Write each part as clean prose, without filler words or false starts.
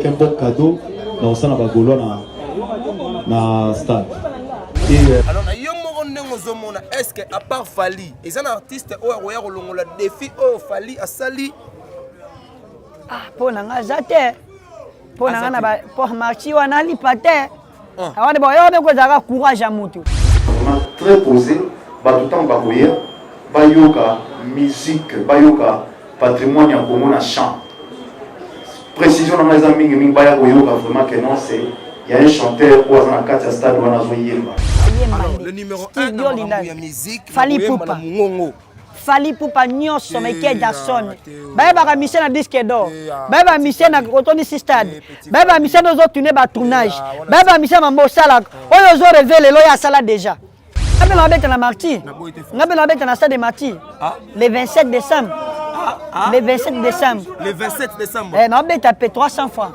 un beau cadeau dans ça na bagolo na stade. Alors est-ce que à part Fali, ils un artiste le défi Fali a sali pour nanga zate pour nanga na pour marchi wana lipate awade boyo de ko zaka courage à mutu très posé ba tout temps ba koyer ba yoka musique ba yoka patrimoine ya Congo na chant précision na maza mingi mingi ba ya koyoka vraiment que non c'est il y a un chanteur ou un quatre stade wana zo yemba. Alors le numéro 1 dans la musique Fali Poupa Fali Poupa nyonso meke Jackson ba mission na disque d'or ba mission na Rotoni Stade ba mission zo tourner ba tournage ba mission mambo sala oyo zo révéler lo ya sala déjà ngabe na beta na Marty ngabe na beta na stade de Marty le 27 décembre le 27 décembre le 27 décembre na beta paie 300 francs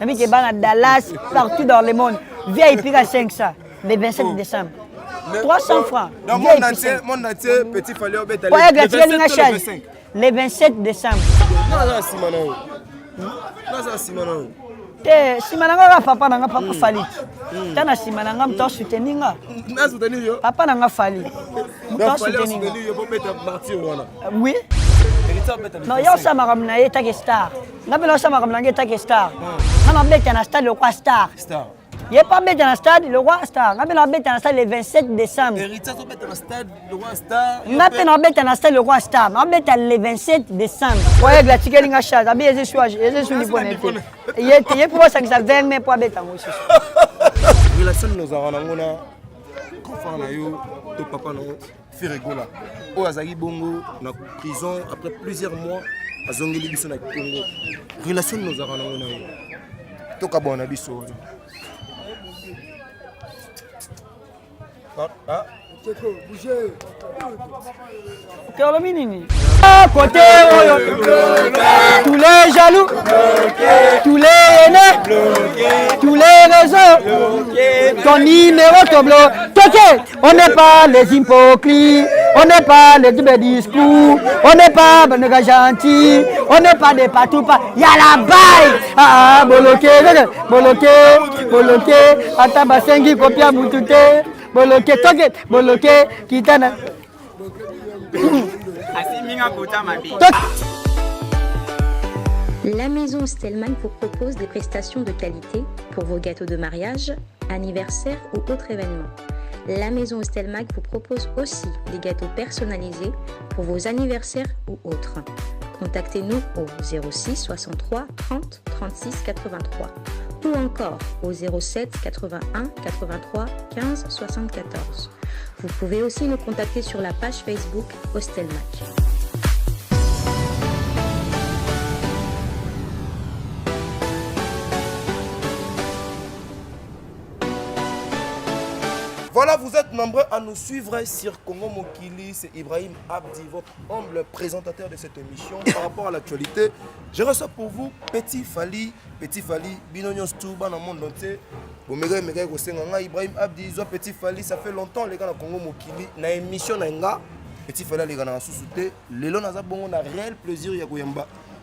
ami ke bana Dallas partout dans le monde VIP à 500 le 27 décembre 300 francs. Dans mon entier, petit Fali au bétal. Le 27 décembre. Simananga papa nanga papa Fali. Tana simananga mto soutenir nga. Na soutenir yo. Papa nanga Fali. Mto soutenir. Oui. Non, yo ça m'a ramené état que star. Ngapelo ça m'a ramené état que star. Ngana beta na stade le quoi star. Star. Il n'y a pas bête dans le stade, le roi star. On a bête dans le stade le 27 décembre. Héritage bête dans le stade, le roi star. On a bête dans le stade, le roi star. On a bête le 27 décembre. Ouais, la tigre n'a pas de je suis ni bonne. Il est pour ça que ça vient mais pour bête en aussi. Relation nous avons ngona confort na yo to papa no Firigola. O azali bongo na prison après plusieurs mois azongeli biso na Congo. Relation nous avons ngona yo. To ka bona biso. Côté tous les jaloux, tous les haineux, tous les réseaux, ton numéro te bloque. On n'est pas les hypocrites, on n'est pas les doubles discours, on n'est pas les gentils, on n'est pas des partout. Il y a la baille. Boloké, Atabasengi, Kopia Moutouté. Boloké, toke, boloké, kitana. La maison Stelman vous propose des prestations de qualité pour vos gâteaux de mariage, anniversaire ou autres événements. La maison Stelman vous propose aussi des gâteaux personnalisés pour vos anniversaires ou autres. Contactez-nous au 06 63 30 36 83 ou encore au 07 81 83 15 74. Vous pouvez aussi nous contacter sur la page Facebook Hostelmac. Voilà, vous êtes nombreux à nous suivre sur Congo Mokili. C'est Ibrahim Abdi, votre humble présentateur de cette émission. Par rapport à l'actualité, je reçois pour vous Petit Fali, Binonion Stouba dans le monde entier. Ibrahim Abdi, Petit Fali, ça fait longtemps les gars dans Congo Mokili. Dans l'émission, Petit Fali, les gars dans la sous-souté. Les gens ont un réel plaisir.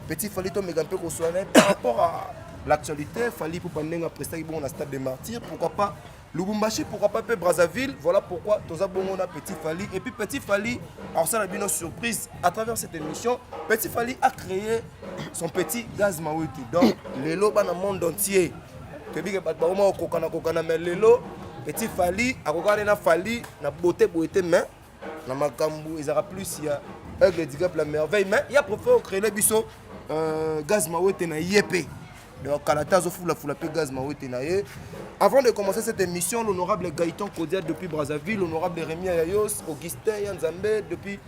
Petit Fali, par rapport à l'actualité, Fali pour prendre un prestat dans le stade des martyrs. Pourquoi pas Lubumbashi, pourquoi pas Brazzaville? Voilà pourquoi nous avons un Petit Fali. Et puis Petit Fali, alors ça a bien une surprise à travers cette émission. Petit Fali a créé son petit gaz Mawiti. Donc, les lots dans le monde entier. Mais Petit Fali, à regarder la Fali, na beauté, mais na makambu, ils aura plus, il y a un la merveille. Mais il y a pour créer les bisous gaz Mawiti na Yépé. Donc, avant de commencer cette émission, l'honorable Gaëtan Kodia depuis Brazzaville, l'honorable Rémi Ayos, Augustin Yanzambe depuis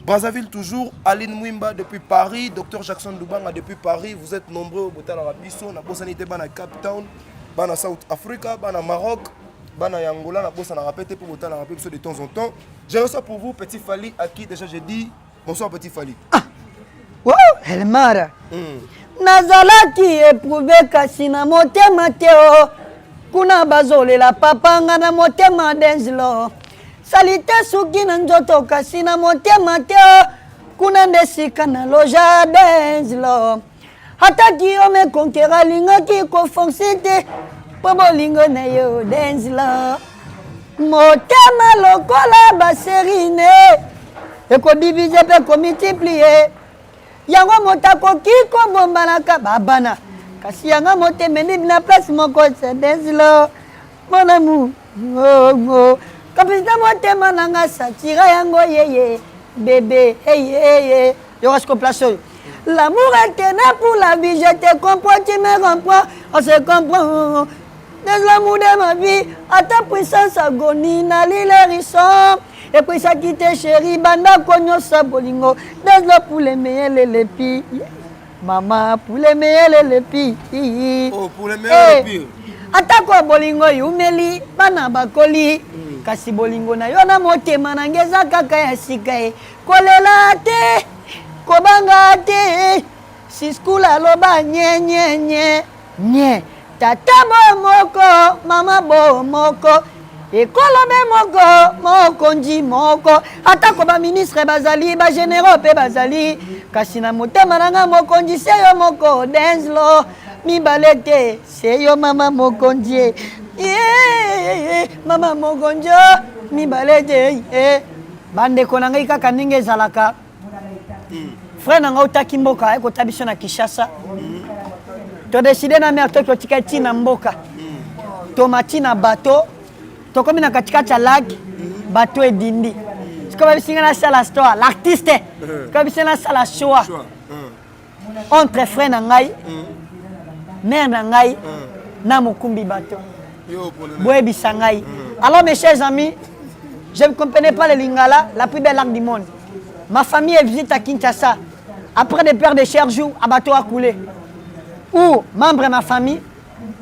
Brazzaville toujours, Aline Mwimba depuis Paris, Dr Jackson Dubanga depuis Paris. Vous êtes nombreux au Botal Arabiso, na Bossanité, na Cape Town, na South Africa, na Maroc, na Angola, na Bossana Rapete pour Botal Arabiso de temps en temps. J'ai reçu pour vous Petit Fali, à qui déjà j'ai dit bonsoir Petit Fali. Wow, Elmara. Nazalaki éprouvé kasi na motema teo kuna bazole la papanga na motema denzlo salite suki na njoto kasi na motema teo kuna ndesika na loja denzlo ataki yo me konkera lingaki kofonse te po bolingo na yo denzla motema lokola baserine ekodivize mpe komultiplie yango moto akoki kobombanaka babana kasi yango motema nini na place moko se denzla monamu kapesita motema nanga satira yango yeye bébé hey yorosco place oyo l'amour est ténèbre pour la vie je te comprends tu me comprends on se comprend dans l'amour de ma vie à ta puissance agonie na l'hérisson et puis ça quitte chérie banda konyo sa bolingo dans le pour les meilleurs les pires maman pour les meilleurs les pires oh pour les meilleurs les pires atako bolingo yumeli bana bakoli kasi bolingo na yo na motema na ngeza kaka ya sika e kolela te kobanga te siskula loba nye tata bo moko mama bo moko ekolobe moko nji moko atako ba ministre bazali ba généraux pe bazali kasi na motema nanga mokonzi seyo moko denzlo mibale te seyo mama mokonzi mama mokonzi mibale te bandeko na ngai kaka ndenge ezalaka frère na ngai otaki mboka ekota biso na Kinshasa todeside na mère to totika ntina mboka tomati na bato tokomi na katikati ya lac bato edindi sikoba bisinga na sala store l'artiste sikoba bisinga na sala choix entre frère na ngai mère na ngai na mokumbi bato boyebisa ngai alors mes chers amis je ne comprenais pas le lingala la plus belle langue du monde ma famille est visite à Kinshasa après des pères de chers jours à bateau à couler ou membre de ma famille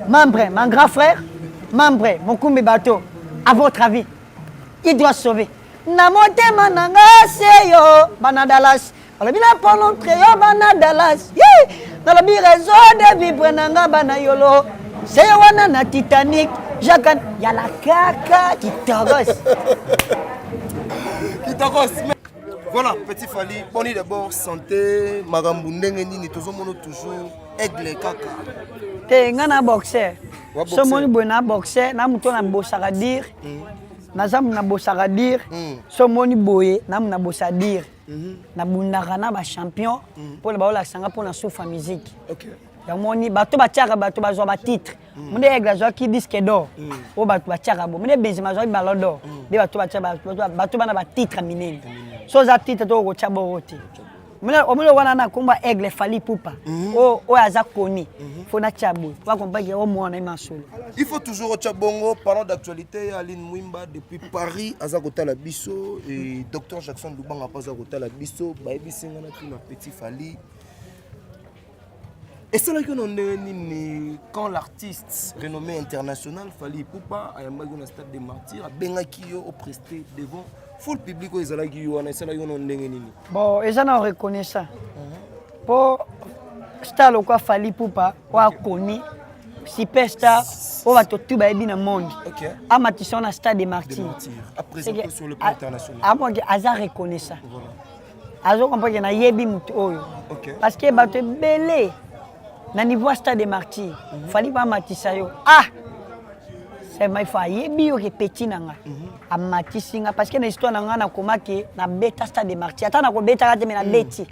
membre mon grand frère membre mokumbi bato à votre avis il doit sauver na motema nanga seyo bana Dallas alobi na polo treyo bana Dallas na lobi réseau de vivre nanga bana yolo seyo wana na Titanic Jacques yala kaka kitogos voilà petit Fally boni d'abord santé makambo ndenge nini tozomono toujours aigle kaka te ngana boxer so moni bona boxer na muto na bosaka dire na zamu na bosaka dire so moni boye na na bosa dire na bundaka na ba champion pour ba ola sanga pour na soufa musique OK ya moni bato batiaka bato bazwa ba titre mune aigle azwa ki disque d'or o bato batiaka bo mune Benzema azwa ballon d'or de bato batiaka bato bana ba titre minene so za titre to ko chabo wote mune wana na komba aigle Fally Ipupa o aza koni fona chabo wa kompaki o mwana imasolo il faut toujours chabongo parlant d'actualité Aline Mwimba depuis Paris aza kotala biso et docteur Jackson Lubanga aza kotala biso ba ebisinga na tuna petit Fally. Et c'est là que nous avons quand l'artiste renommé international Fally Ipupa a yamba na stade des martyrs a bengaki yo au presté devant full public aux ala ki yo na c'est là que nous avons bon et ça na reconnaissant pour star lo kwa Fally Ipupa wa koni superstar o va tout ba ebi na monde OK a matisson na stade des martyrs après sur le plan international a moi aza reconnaissant voilà azo comprendre na yebi mutu oyo OK parce que ba te belé na niveau stade des martyrs Fally ba matisa yo c'est mai fa yebi yo ke petit nanga a matisinga parce que na histoire nanga na komaki na beta stade des martyrs ata na ko beta ka te me na beti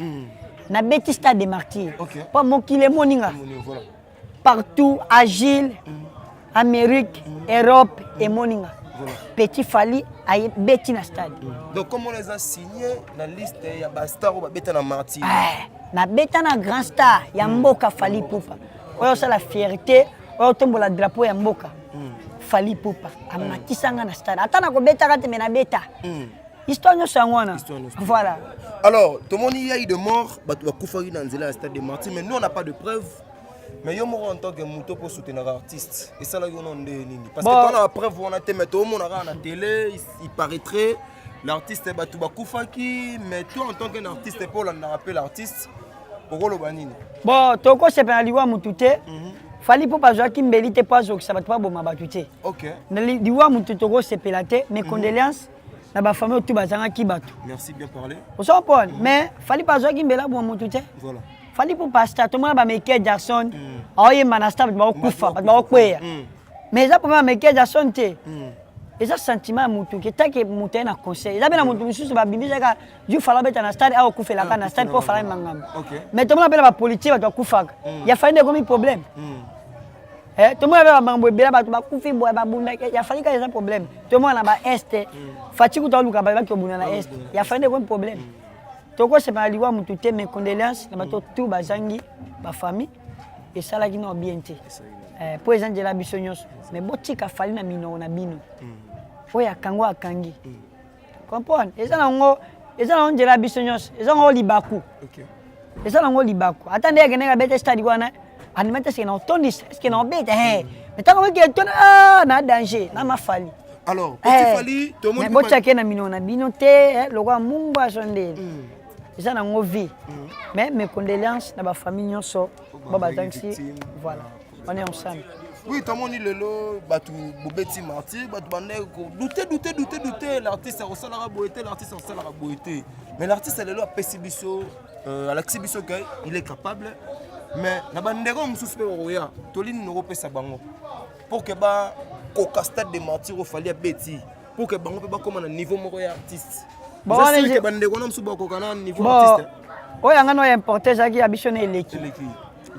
na beti stade des martyrs pas mokile moninga voilà partout agile Amérique Europe et moninga petit Fally a beti na stade donc comment on les a signés na liste ya ba star ou ba beta na martyr na beta na grand star ya mboka Fally Ipupa oyo ça la fierté oyo tombola drapeau ya mboka Fally Ipupa amatisanga na stade ata na ko beta ka te me na beta histoire no sangwana voilà alors tout le monde y a eu de mort batu bakufaki na nzela ya stade des martyrs mais nous on n'a pas de preuves mais yo moko en tant que muto pour soutenir artiste et ça là yo non de nini parce que quand on a preuve on a te mettre au monde à la télé il paraîtrait l'artiste batu bakufaki mais toi en tant qu'artiste pour on rappelle l'artiste pour le banini bon toko c'est pas liwa mutute Fally Ipupa Joachim Mbeli te pas zo ça va pas bon mabatuté OK na liwa mutu toko c'est pelate mes condoléances na ba famille tout bazanga ki batu merci bien parlé on s'en parle mais Fally Ipupa Joachim Mbeli bon mutute voilà fallait pour pasteur tout le monde ba Michael Jackson oye manasta ba kufa ba kweya mais ça pour Michael Jackson te et ça sentiment mutu que tant que mutu na conseil ça bien mutu mususu ba bimisa ka du fala beta na stade au kufa la kana stade pour fala mangam mais tout le monde ba politique ba kufa ya fallait comme problème tout le monde ba mambo bela ba kufi boy ba bunda ya fallait ka un problème tout le monde na ba est fatigue to luka ba ki obuna na est ya fallait comme problème toko c'est pas liwa mutu te mes condoléances na bato tout bazangi ba famille et ça la qui no bien te pour exemple de la bisonyos mais botika fali na mino na bino oya kango akangi comprendre et ça nango de la bisonyos et ça ngo libaku et ça nango libaku attendez que na bete stade wana animate c'est na tondis est-ce que na bete mais tant que tu na danger na mafali alors petit fali to mo mais botika na mino na bino te le roi mumba sonde et ça nango vie mais mes condoléances na ba famille nyonso baba tanksi voilà on est ensemble. Oui, tout le monde dit le batu bobeti martyr, batu bandeko douter l'artiste ressemble à la beauté, l'artiste ressemble à la beauté. Mais l'artiste est là pessibiso à l'exhibition qu'il est capable mais na bandeko mususu oya tolini no pesa bango pour que ba koka stade de martyr au fallait beti pour que bango pe ba comme na niveau moko ya artiste. Bon c'est que bandeko na mususu ba koka na niveau artiste. Oya ngano importer ça qui ambitionné l'équipe.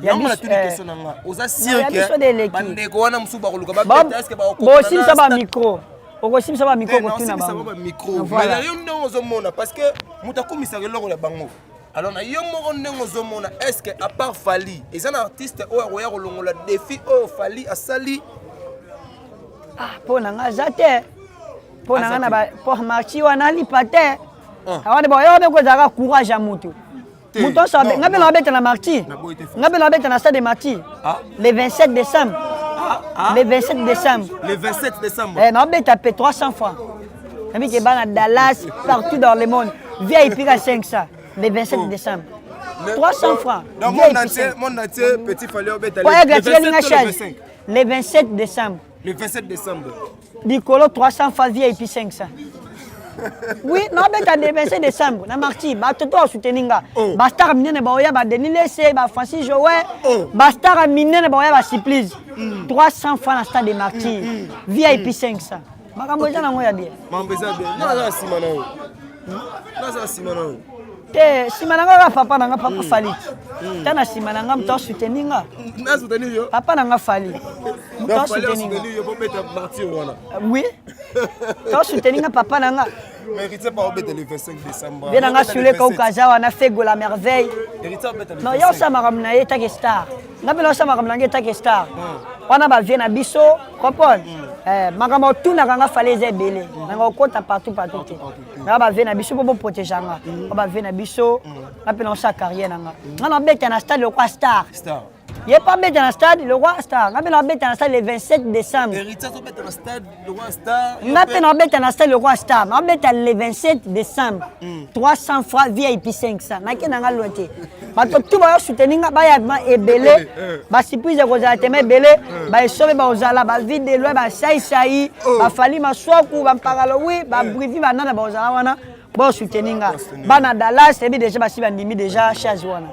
Il y a une question là. Aux assire que bandeko wana musuba koluka ba beta est-ce que ba ko bon sim ça ba micro. Oko sim ça ba micro ko tuna ba. Micro. Mais là yo ndongo zomona parce que mutakumisa reloko ya bango. Alors na yo moko ndongo zomona est-ce que à part Fali, et un artiste oya kolongola défi o Fali asali pona nga zate. Pona nga na ba pour marchi wana lipate. Awana ba yo be ko zaka courage à mutu. Mouton sabe, ngabe na bête na marti. Ngabe na bête na stade de marti. Le 27 décembre. Le 27 décembre. Le 27 décembre. Na bête a payé 300 francs. Nabi ke bana Dallas partout dans le monde. VIP à 500. Le 27 décembre. 300 francs. Dans mon entier petit fallait bête le 27 décembre. Le 27 décembre. Nicolo 300 francs VIP 500. Oui, non, mais t'as le 27 décembre, na marti, ba toto souteninga. Ba star minene ba oya ba Denis Lessé, ba Francis Joël, ba star minene ba oya ba Supplice. 300 francs na stade de marti. VIP 500. Makambo eza na ngoya bien. Makambo eza bien. Na simana o. Na simana o. Te simana nga papa na nga papa Fali. Tana simana nga mto souteninga. Na soutenir yo. Papa na nga Fali. Mto souteninga. Yo po mettre marti wana. Oui. To souteninga papa na nga. Mérité par obéter le 25 décembre. Bien nga sule ko kaza wana fait go la merveille. Non, yo sa makamna ye take star. Ngabe lo sa makamna ye take star. Wana ba vient na biso, comprendre? Makama tuna kanga fallait zebele. Nga kota partout. Nga ba vient na biso pour protéger nga. Ba vient na biso, appelons ça carrière nga. Nga na bête na stade le roi star. Il n'est pas bête dans le stade, le roi star. On a bête dans le stade le 27 décembre. Héritier bête dans le stade, le roi star. On a bête dans le stade, le roi star. On a bête le 27 décembre. 300 francs VIP 500. On a bête dans le stade. Parce que tout le monde soutenir, il est belé. Si puis il y a des belé, il sauve les vide de l'eau, il saï, il fallait m'asseoir, il parler, oui, il brivi, il nana bazala, bon soutenir. Bana Dallas, c'est déjà si bandimi déjà chazouana.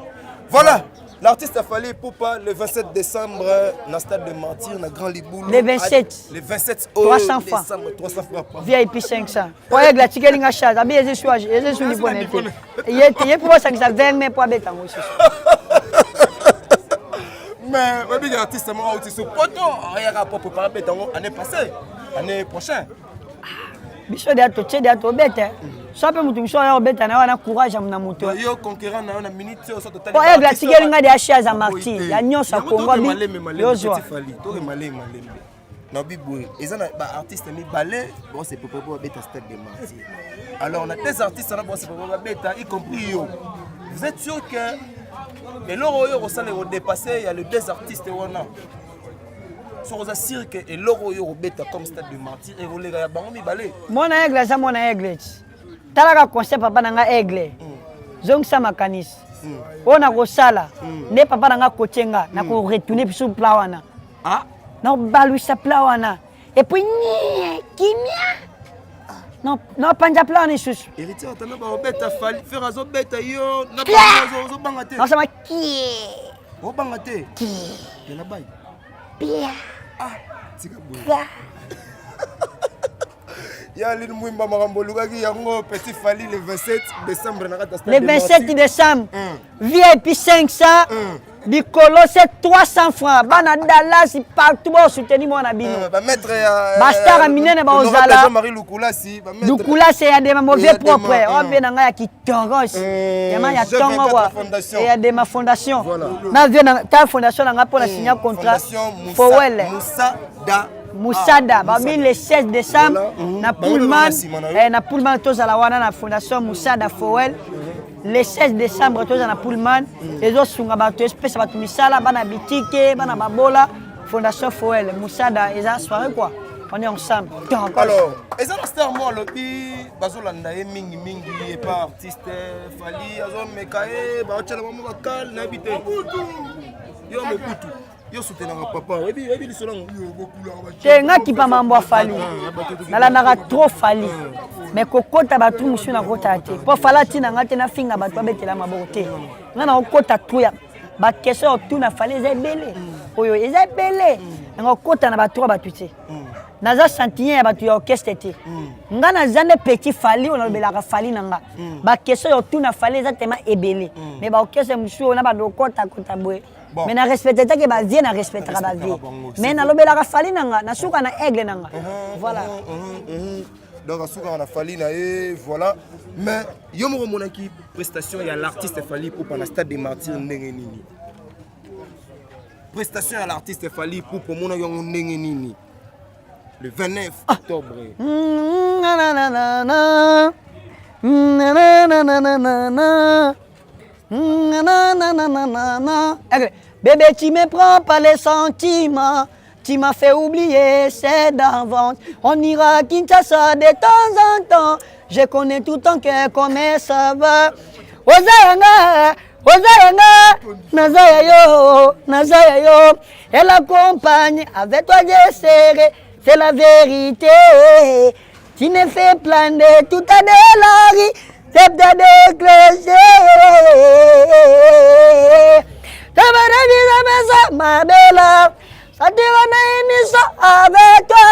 Voilà. L'artiste a fallu pour pas le 27 décembre dans le stade de Martyr, dans Grand Liboulou. Le 27. Le 27 300 francs. 300 francs. VIP 500. Pour y la tigre linga charge, abi eze sur ni bonne. Il pour ça que ça 20 mais pour bêta aussi. Mais oui, l'artiste m'a aussi sur poto, rien rapport pour pas bêta année passée, année prochaine. Biso de atoche de atobete. So pe mutu biso ya obeta na wana courage amna moto. Yo conquérant na na minute so total. Pour y la tigre linga de achia za marti. Ya nyosa Kongo bi. Yo zo. To malé. Na biboué. Ils ont ba artiste mi balé, bon c'est pour bêta stade de Marty. Alors on a des artistes là bon c'est pour bêta y compris yo. Vous êtes sûr que et l'euro yo ça les dépasser, il y a les deux artistes wana. Sur les cirque et l'euro yo bêta comme stade de Marty et on les gars bango mi balé. Mona aigle ça mona aigle. Talaka concept papa nanga aigle. Zong sa makanis. Ona ko sala. Ne papa nanga kotenga na ko retourner sur plawana. Ah, na balu sa plawana. Et puis kimia. Non, panja plan ni chouchou. Héritier atana ba obeta fali faire azobeta yo na ba zo banga te. Non, ça m'a qui. O banga te. Qui. Yana bay. Pia. Ah, tika boy. Ya lin mwimba makambo lukaki yango petit fali le 27 décembre na kata stade. Le 27 décembre. VIP 500. Bicolo c'est 300 francs. Bana Dallas partout pour soutenir mon abino. Ba maître Basta raminene ba ozala. Marie Lukula si ba maître. Lukula c'est ya de mauvais propre. On vient nga ya kitongos. Yama ya tongo wa. Et ya de ma fondation. Na vient ta fondation nga pour la signer contrat. Fowel. Moussada, le 16 décembre, na Pullman, na Pullman, tous à la wana na fondation Moussada Fowel. Le 16 décembre, tous à la Pullman, les autres sont à espèce de misala, bana bitike, bana babola, fondation Fowel, Moussada, et ça soirée quoi. On est ensemble. Alors, et ça star moi le pi, bazolanda e mingi et pas artiste Fali, azom mekae, ba otela mamu bakal na bité. Yo mokutu. Yo soutenanga papa, ebi lisolango yo bokula ba. Te nga kipa mambo afali. Nala naka trop fali. Mais kokota batu musu na kota te. Po fala tina nga te na finga batu abetela maboko te. Nga na okota tuya. Ba question tu na fali za belé. Oyo eza belé. Nga okota na batu batu te. Naza sentiment ya batu ya orchestre te. Nga na zande petit fali on lobelaka fali nanga. Ba question yo tu na fali za tema ebelé. Mais ba orchestre musu na ba dokota kota boye. Bon. Mais na respecte ta ke ba vie na respecte ka ba vie. Mais na lobela ka fali nanga na suka na aigle nanga. Voilà. Donc asuka na fali na e voilà. Mais yo mo monaki prestation ya l'artiste Fali pour pendant stade des martyrs ndenge nini. Prestation ya l'artiste Fali pour mona yo ndenge nini. Le 29 octobre. Bébé, tu me prends pas les sentiments. Tu m'as fait oublier, c'est d'avance. On ira à Kinshasa de temps en temps. Je connais tout ton cœur, comment ça va. Ozayanga, Nazaya yo. Elle accompagne, avec toi j'ai serré. C'est la vérité. Tu ne fais planer tout à délari. C'est de déclencher. Ma belle, ça te va avec toi.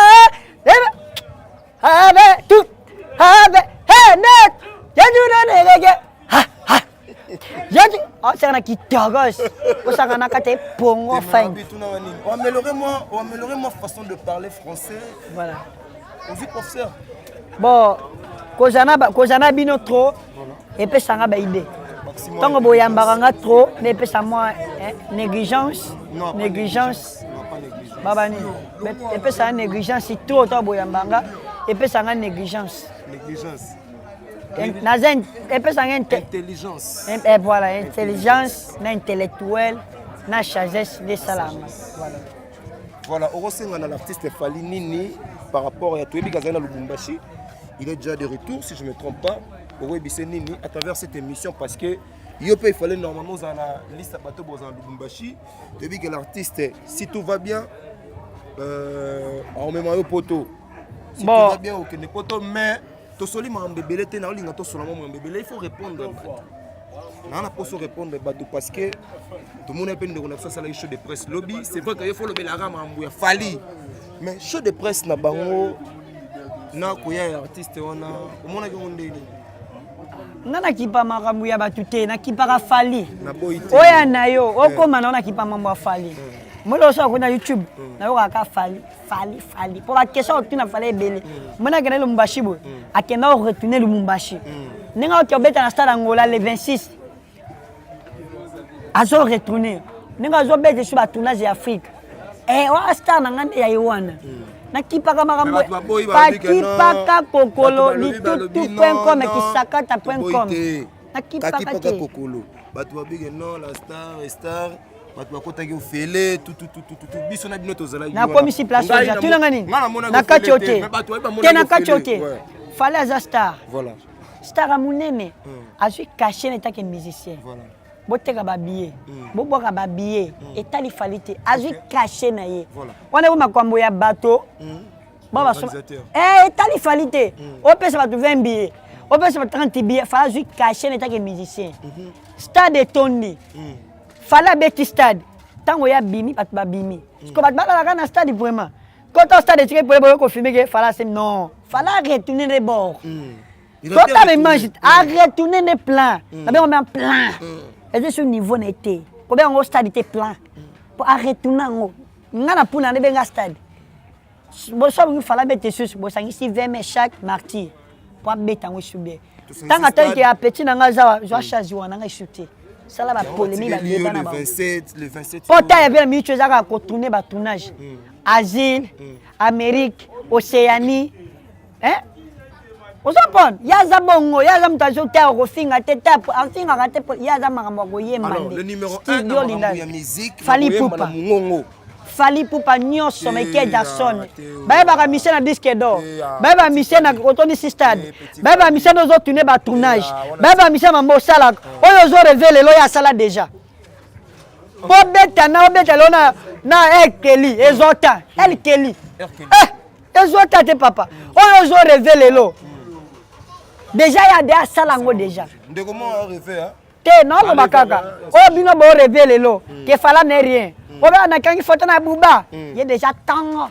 Avec tout. Avec. Hey, net. J'ai dû j'ai dit, oh, c'est un qui t'agos. Pour ça, on a qu'à pongo fin. Améliorez-moi façon de parler français. Voilà. Aussi professeur. Bon, Kozana bino trop. Et puis ça a idée. Tant que boyambanga trop, mais puis ça moi négligence. Négligence. Babani. Et puis ça négligence, c'est trop tant boyambanga. Et puis ça a négligence. Négligence. Et puis ça a intelligence. Et voilà, intelligence, intellectuelle, na sagesse de salam. Voilà, on a l'artiste Fali Nini par rapport à Touébi Gazana Lubumbashi. Il est déjà de retour, si je ne me trompe pas, au Nini à travers cette émission parce que il fallait normalement dans la liste à bateau dans Lubumbashi. Touébi que l'artiste, si tout va bien, on met un poteau. Si tout va bien, ok, ne poteau, mais tout seul, il faut répondre. On n'a pas su répondre parce que tout le monde a une reconnaissance sur les shows de presse lobby. C'est vrai qu'il faut le mettre Fali. Mais show de presse na bango na koya artiste wana omona ke ondeli. Nana kipa makambo ya batute na kipa Fali. Oya na yo okoma na kipa mambo ya Fali. Molo so ko na YouTube na yo ka Fali. Pour la question tu na Fali ebele. Mona ke na Lubumbashi bo. Akenda retourner Lubumbashi. Ninga ko beta na stade Angola le 26. Azo retourner. Ninga zo beta sur ba tournage en Afrique. Wa star na ngande ya Yohana. Na kipaka makambo. Kipaka kokolo litutu.com kisakata.com. Na kipaka kokolo. Batu babige non la star. Batu bakota ki ofele tout biso na binoto zala. Na komisi place ya tulanga nini? Na kachote. Tena kachote. Fallait à star. Voilà. Star à Mounene. A su caché n'état que musicien. Voilà. Boteka babiye. Boboka babiye. Et tali falite. A su caché na ye. Voilà. On est au makambo ya bateau. Bon, tali falité. On peut se battre 20 billets. On peut se battre 30 billets. Il faut juste cacher les que musicien. Stade est tourné. Fallait bêter stade. Tant qu'on y a bimi, pas de bimi. Parce qu'on va te dans stade vraiment. Quand on stade est tiré pour le confirmer que fallait c'est non. Fallait retourner les bords. Quand on me mange, retourner les plans. D'abord on met un plan. Et c'est ce niveau n'était. Combien on stade était plein. Pour arrêter non. On a pour n'aller bien stade. Bon ça il fallait bêter sur. Bon ça ici 20 chaque martyr. Pour bêter en subir. Tant que tu as petit dans la zone, je vais choisir on a chuté. Ça là va polémique le 27. Pourtant il y avait mutuelle à tourner ba tournage. Asile, Amérique, Océanie. Hein? Vous comprenez? Il y a Zabongo, il y a Zamtajo Terre au fin à tête, en fin à tête, il y a Zamarambo Yemba. Alors le numéro 1 de la musique, Fali Poupa. Fali Poupa nyonso meke Jackson. Baba mission na disque d'or. Baba mission na retourner si stade. Baba mission nos autres tourner ba tournage. Baba mission mambo sala. Oyo zo révéler lo ya sala déjà. Po beta na na Kelly ezota. El Kelly. Ezota te papa. Oyo zo révéler lo. Déjà il y a des salango déjà. De comment rêver hein? Te non lo bakaka. O bino bo révéler lo. Que fala n'est rien. On a quand photo na Bouba, il y a déjà tango.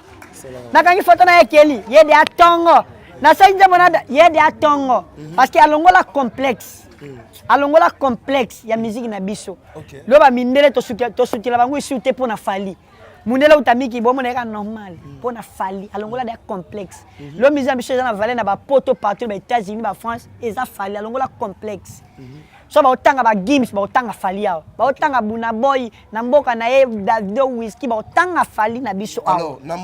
Na quand photo na Kelly, il y a déjà tango. Na Saïdja Monada, il y a déjà tango. Parce qu'il y a l'ongola complexe. À l'ongola complexe, il y a musique na biso. Lo ba mindele to suti la bango suti pour na fali. Munela utamiki bo moneka normal pour na fali. À l'ongola des complexe. Lo musique na biso na valé na ba poto partout ba États-Unis, ba France, et ça fali à l'ongola complexe. So ba otanga ba games ba otanga fali yao ba otanga buna boy na mboka na ye Davido whisky ba otanga fali na biso alors na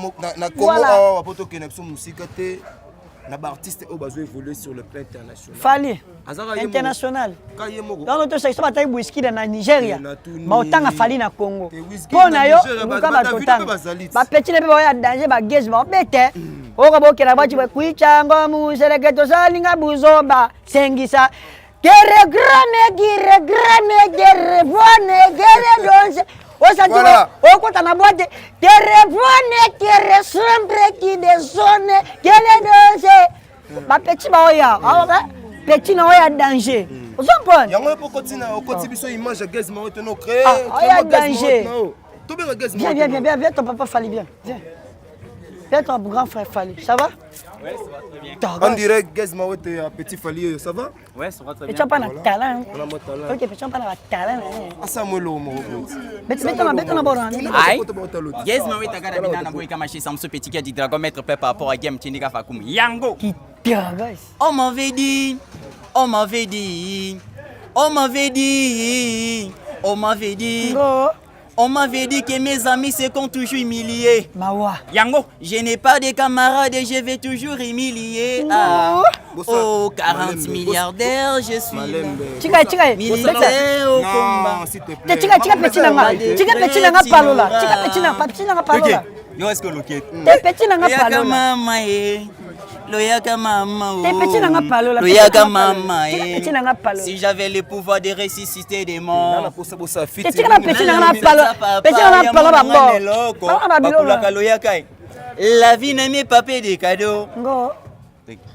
Congo awa poto ke na biso musika te na ba artiste o bazo évoluer sur le plan international fali international dans notre section ba tayi whisky na Nigeria ba otanga fali na Congo pona yo muka ba totanga ba petit ne ba ya danger ba gaze ba bete o ka bokela ba chiba kuichango mu seleketo salinga buzoba sengisa Guerre grane, guerre bonne, guerre donce. O santiba, o kota na boîte. Guerre bonne, guerre sombre qui dézone, guerre donce. Ba petit ba oya, petit na oya danger. Vous comprenez? Yango po kotina, o koti biso image gaz ma oteno créer. Oya danger. To bien gaz ma. Viens, ton papa Fali bien. Viens. Viens ton grand frère Fali. Ça va? Ouais, ça va très bien. On dirait Gaz Mawete à Petit Fali, ça va? Ouais, ça va très bien. Tu n'as pas de talent. On a mon talent. Ok, tu n'as pas de talent. Ah, ça me l'a Aïe, Gaz Mawete a gagné na boy kama chez Samso Petit qui a dit Dragon Maître fait par rapport à Game Tindika Fakoum. Yango. Qui tirasse. On m'avait dit, on m'avait dit, on m'avait dit, on m'avait dit. On m'avait dit que mes amis se comptent toujours humiliés. Mawa. Yango, je n'ai pas de camarades et je vais toujours humilier. Ah. Oh, 40 milliardaires, je suis. Tika. Militaire au combat. Tika, petit nanga. Tika, petit nanga palola. Tika, petit nanga palola. Yo, est-ce que l'oquette? Petit nanga palola. Loyaka mama, Loyaka mama. Si j'avais le pouvoir de ressusciter des morts. La vie n'est pas fait des cadeaux.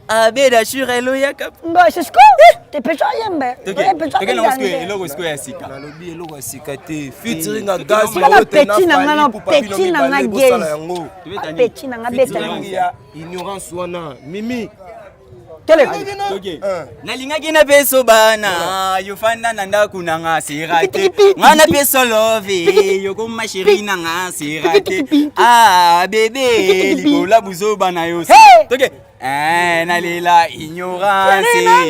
Abeda sur Loyaka. C'est ce que t'es péché yembe. Featuring a gaz ignorance wana Mimi Nalingaki na peso bana yofanda nanda kunanga sirate ngana peso love yoko mashiri nanga sirate ah bébé likola buzo bana yo toke nalela ignorance simba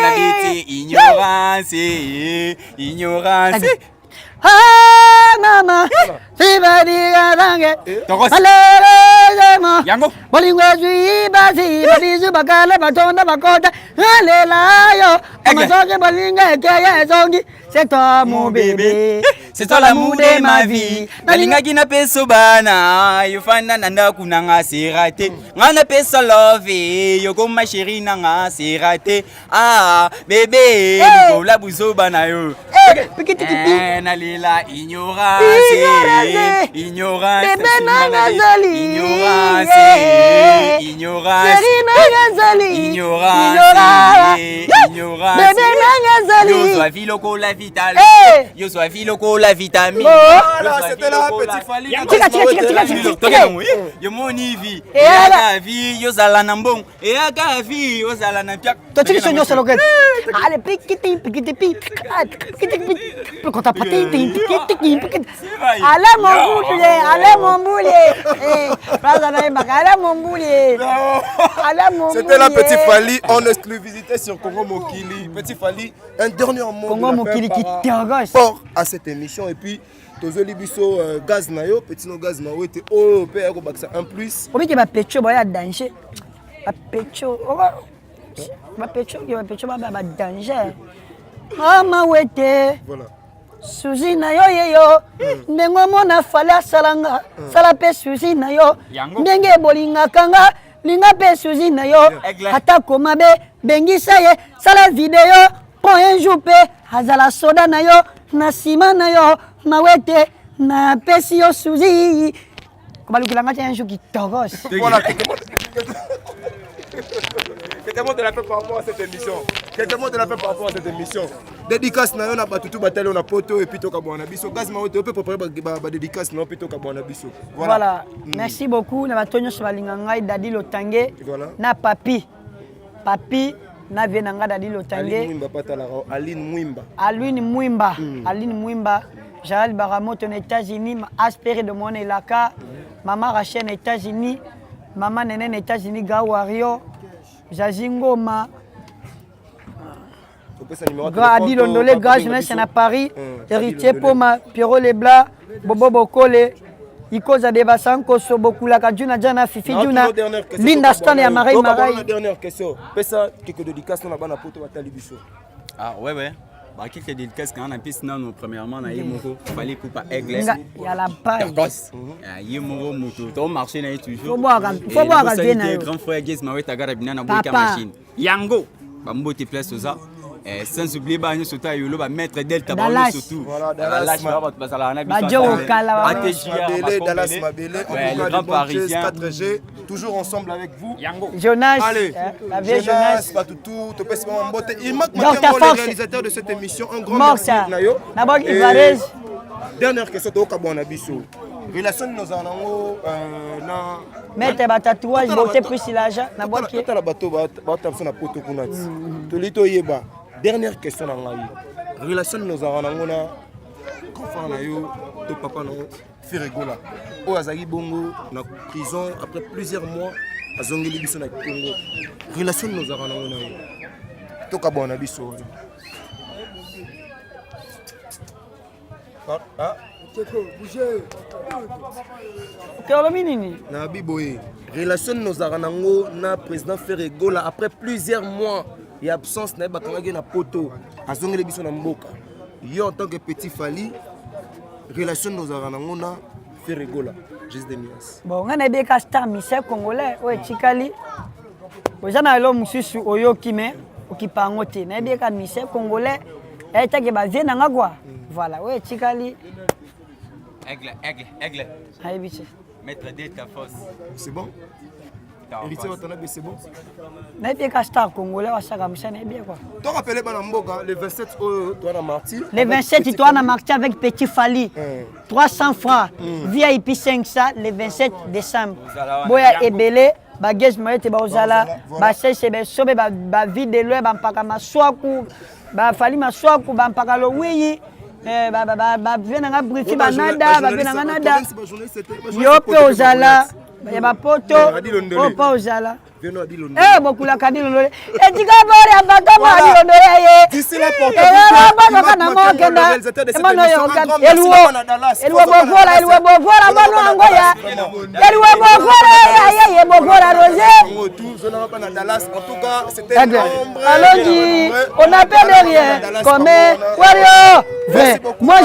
na biti ignorance Ah mama, si badiga dange, alele Yango, bolingwe zuiba si badizu bakale batonda bakota, alela yo, amasoke bolinga keye zongi, c'est toi mon bébé, c'est toi l'amour de ma vie. Nalinga kina peso bana, yofanda nanda kunanga sirate, ngana peso love, yoko ma chérie nanga sirate, ah bébé, likola buzo bana yo. Pikiti Nalela ignorance ignorance. Bébé Nangazali. Ignorance. Ignorance. Chérie Nangazali. Ignorance. Ignorance. Bébé Nangazali. Yo sois viloko la vitale. Yo sois viloko la vitamine. Voilà, c'était là, petit Fali. Yo moni vi. Aka vi yo zala na mbong. Aka vi yo zala na piak. Toi tu es sur le gars. Allez, piquiti. Quand t'as pâté, allez mon boulet. C'était la Petit Fali en exclusivité sur Congo Mokili. Petit Fali, un dernier mot Congo Mokili qui t'engage à cette émission. Et puis, tozoli biso gaz na yo, petit no gaz na yo était oh père baksa en plus. Obi ki ba pecho boya danger. Ba pecho ba danger. Mama wete. Voilà. Suzi na yo yeyo. Ndengo mona fala salanga. Sala pe suzi na yo. Ndenge bolinga kanga. Linga pe suzi na yo. Ata koma be bengisa ye. Sala video. Prends un jour pe. Hazala soda na yo. Na sima na yo. Mawete na pesi yo suzi. Comment le kilanga tient un jour qui togos. Voilà. Quelqu'un de la fait par rapport à cette émission. Quelqu'un de la fait par rapport à cette émission. Dédicace na yo na batutu batale on a poto et puis to kabwana biso. Gaz ma oto peut préparer ba dédicace na pito kabwana biso. Voilà. Merci beaucoup na batonyo balinga ngai Dadi Lotange. Voilà. Na papi na vienanga Dadi Lotange. Aline Mwimba. Jaël Baramoto aux États-Unis, Aspéré de mon Elaka, Maman Rachel aux États-Unis, Maman Nene aux États-Unis, Gawario, Jazingoma, Adi Londolé, Gaz Jeunesse à Paris, Héritier Poma, Pierrot Lebla, Bobo Bokole, Iko Zadeba Sanko, Sobokula Kajuna, Jana Fifi Juna, Linda Stan et Amaray Maray. La dernière question, Pessa, quelques dédicaces dans la bande à poto à Talibiso. Ah ouais. Bah, quelques dédicaces quand on a pu sinon premièrement on a eu Moko fallait couper aigle il y a la paille il y a Moko moto ton marché n'a toujours faut boire grand frère Guess Mawe Tagara Binana Boika machine Yango bah mbote place ça sans oublier bah nous sauter yolo bah mettre Delta bah nous surtout voilà Dallas bah ça la bah Joe Kala Dallas Mabele en grand parisien 4G toujours ensemble avec vous Jonas la vieille Jonas pas tout te pèse pas mbote il manque le réalisateur de cette émission un grand merci nayo d'abord Ivarez dernière question to kabona biso relation nous en na mettre ba tatouage beauté plus l'argent na boîte qui la bateau ba tamso na poto kunati to lito yeba dernière question na ngai relation nous en na enfant na yo to papa na Ferregola o azali bongo na prison après plusieurs mois azongeli biso na Congo relation nous en na yo to kabona biso na biboye relation nos aranango na président Ferregola après plusieurs mois et absence na bakangaki na poto azongeli biso na mboka yo en tant que Petit Fali relation nos aranango na Ferregola juste des nuances bon ngana beka star misé congolais o etikali ozana lo mususu oyoki me okipango te na beka misé congolais etake ba vie na ngwa voilà o etikali Aigle. Aïbiche. Maître Delta Force. C'est bon? Héritier Watanabe, c'est bon? N'a pas qu'à star congolais, à chaque fois, c'est bien quoi. Tu as rappelé Banamboga, le 27, tu as martyr. Le 27, tu as martyr avec Petit Fali. 300 francs. VIP 500, le 27 décembre. Boya Ebele, Bagage Moët et Baozala, Bassé, c'est sauvé, vide de l'eau, Bampaka Maswaku, Bafali Maswaku, Bampaka Loui. Venanga brifi banada babenanga nada yo pe ozala ya bapoto o pa ozala bokula kadilondole etika bore abata ma dilondole ye baka na mokenda emano yo elwo bovola bano angoya elwo bovola ye bovola rosé allons-y on appelle de rien comme Wario vrai moi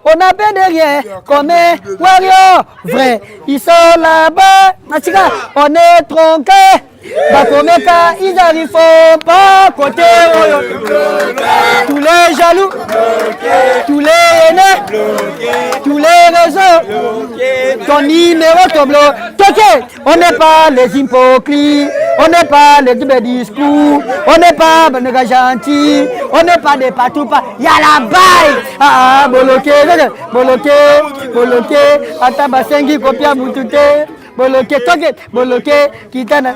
on appelle de rien comme Wario vrai ils sont là-bas on est tronqué Bakomeka, ils arrivent pas côté. Tous les jaloux, tous les haineux, tous les réseaux, ton numéro, ton blog. On n'est pas les hypocrites, on n'est pas les doubles discours, on n'est pas les gentils, on n'est pas des patoupas. Il y a la baille. Ah, boloké, atabasengi, kopia mutute, boloké, toke, boloké, kitana.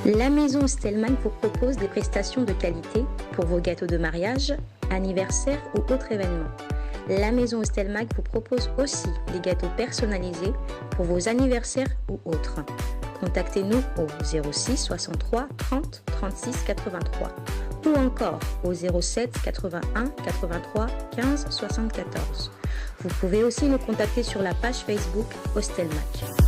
La maison Stelman vous propose des prestations de qualité pour vos gâteaux de mariage, anniversaire ou autres événements. La maison Stelmag vous propose aussi des gâteaux personnalisés pour vos anniversaires ou autres. Contactez-nous au 06 63 30 36 83 ou encore au 07 81 83 15 74. Vous pouvez aussi nous contacter sur la page Facebook Hostelmac.